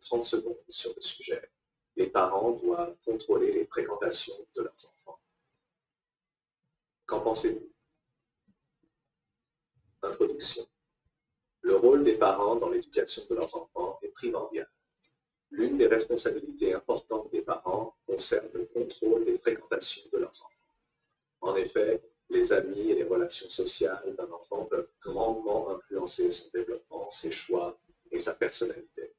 30 secondes sur le sujet. Les parents doivent contrôler les fréquentations de leurs enfants. Qu'en pensez-vous? Introduction. Le rôle des parents dans l'éducation de leurs enfants est primordial. L'une des responsabilités importantes des parents concerne le contrôle des fréquentations de leurs enfants. En effet, les amis et les relations sociales d'un enfant peuvent grandement influencer son développement, ses choix et sa personnalité.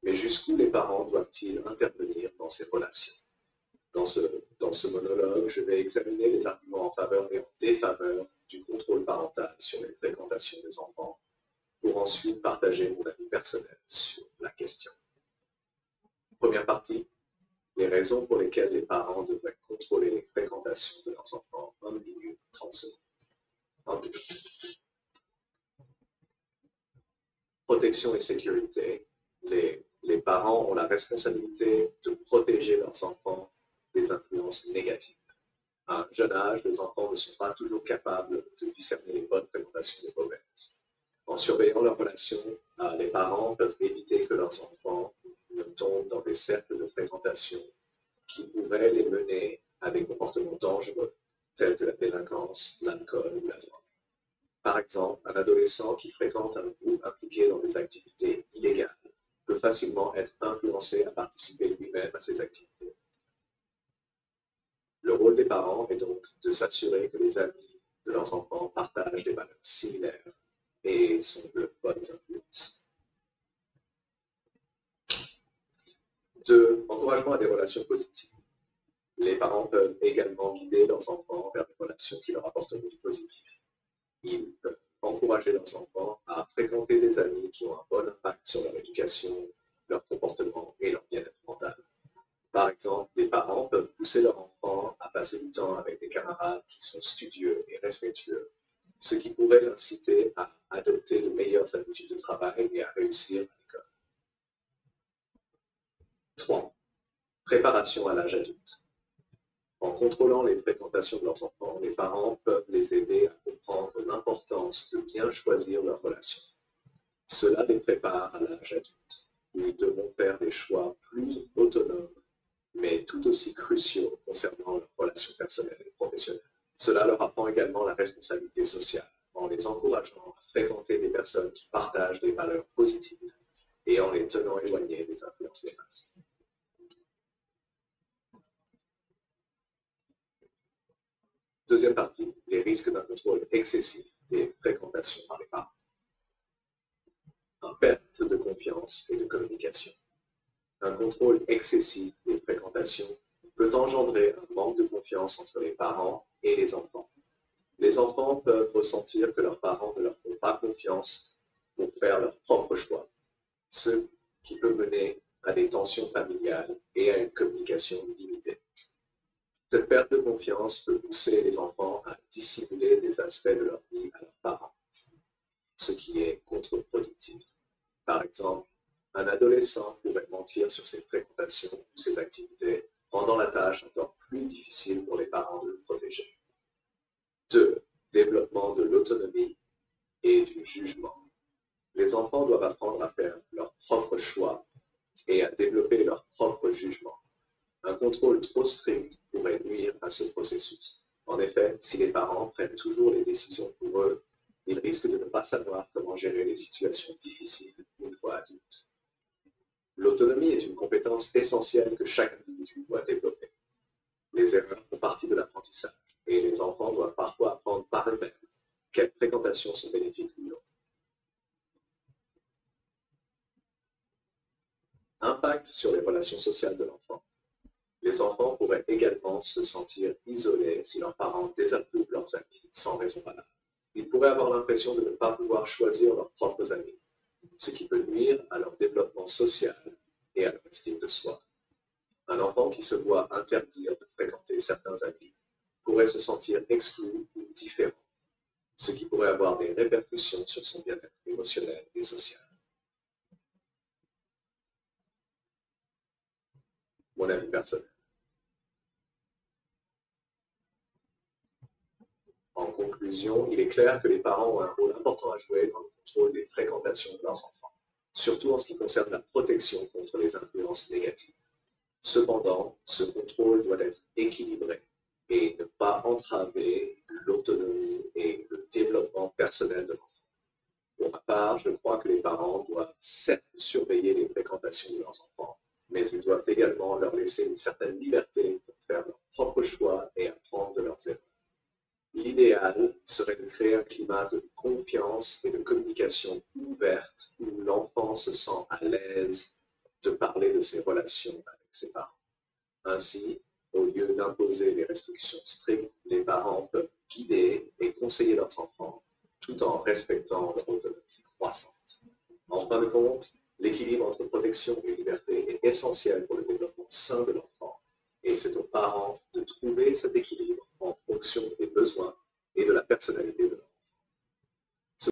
Mais jusqu'où les parents doivent-ils intervenir dans ces relations? Dans ce monologue, je vais examiner les arguments en faveur et en défaveur du contrôle parental sur les fréquentations des enfants, pour ensuite partager mon avis personnel sur la question. Première partie, les raisons pour lesquelles les parents devraient contrôler les fréquentations de leurs enfants. 1 minute 30 secondes. 1, 2. Protection et sécurité. Les parents ont la responsabilité de protéger leurs enfants des influences négatives. À un jeune âge, les enfants ne sont pas toujours capables de discerner les bonnes fréquentations des mauvaises. En surveillant leurs relations, les parents peuvent éviter que leurs enfants ne tombent dans des cercles de fréquentation qui pourraient les mener à des comportements dangereux, tels que la délinquance, l'alcool ou la drogue. Par exemple, un adolescent qui fréquente un groupe impliqué dans des activités illégales peut facilement être influencé à participer lui-même à ces activités. Le rôle des parents est donc de s'assurer que les amis de leurs enfants partagent des valeurs similaires et sont de bonnes influences. 2. Encouragement à des relations positives. Les parents peuvent également guider leurs enfants vers des relations qui leur apporteront du positif. Ils peuvent encourager leurs enfants à fréquenter des amis qui ont un bon impact sur leur éducation, leur comportement et leur bien-être mental. Par exemple, les parents peuvent pousser leurs enfants à passer du temps avec des camarades qui sont studieux et respectueux, ce qui pourrait l'inciter à adopter de meilleures habitudes de travail et à réussir à l'école. 3. Préparation à l'âge adulte. En contrôlant les fréquentations de leurs enfants, les parents peuvent les aider à comprendre l'importance de bien choisir leurs relations. Cela les prépare à l'âge adulte, où ils devront faire des choix plus autonomes, mais tout aussi cruciaux concernant leurs relations personnelles et professionnelles. Cela leur apprend également la responsabilité sociale, en les encourageant à fréquenter des personnes qui partagent des valeurs positives et en les tenant éloignés des influences néfastes. Deuxième partie, les risques d'un contrôle excessif des fréquentations par les parents. Une perte de confiance et de communication. Un contrôle excessif des fréquentations peut engendrer un manque de confiance entre les parents et les enfants. Les enfants peuvent ressentir que leurs parents ne leur font pas confiance pour faire leurs propres choix, ce qui peut mener à des tensions familiales et à une communication limitée. Cette perte de confiance peut pousser les enfants à dissimuler des aspects de leur vie à leurs parents, ce qui est contre-productif. Par exemple, un adolescent pourrait mentir sur ses fréquentations ou ses activités, rendant la tâche encore plus difficile pour les parents de le protéger. 2. Développement de l'autonomie et du jugement. Les enfants doivent apprendre à faire leurs propres choix et à développer leur propre jugement. Un contrôle trop strict pourrait nuire à ce processus. En effet, si les parents prennent toujours les décisions pour eux, ils risquent de ne pas savoir comment gérer les situations difficiles une fois adultes. L'autonomie est une compétence essentielle que chaque individu doit développer. Les erreurs font partie de l'apprentissage et les enfants doivent parfois apprendre par eux-mêmes quelles fréquentations sont bénéfiques ou non. Impact sur les relations sociales de l'enfant. Les enfants pourraient également se sentir isolés si leurs parents désapprouvent leurs amis sans raison valable. Ils pourraient avoir l'impression de ne pas pouvoir choisir leurs propres amis, ce qui peut nuire à leur développement social et à leur estime de soi. Un enfant qui se voit interdire de fréquenter certains amis pourrait se sentir exclu ou différent, ce qui pourrait avoir des répercussions sur son bien-être émotionnel et social. Mon avis personnel. En conclusion, il est clair que les parents ont un rôle important à jouer dans le contrôle des fréquentations de leurs enfants. surtout en ce qui concerne la protection contre les influences négatives. Cependant, ce contrôle doit être équilibré et ne pas entraver l'autonomie et le développement personnel de l'enfant. Pour ma part, je crois que les parents doivent certes surveiller les fréquentations de leurs enfants, mais ils doivent également leur laisser une certaine liberté pour faire leurs propres choix et apprendre de leurs erreurs. L'idéal serait de créer un climat de confiance et de communication ouverte où l'enfant se sent à l'aise de parler de ses relations avec ses parents. Ainsi, au lieu d'imposer des restrictions strictes, les parents peuvent guider et conseiller leurs enfants tout en respectant leur autonomie croissante. En fin de compte, l'équilibre entre protection et liberté est essentiel pour le développement sain de l'enfant et c'est aux parents de trouver cet équilibre en fonction des besoins et de la personnalité de l'enfant.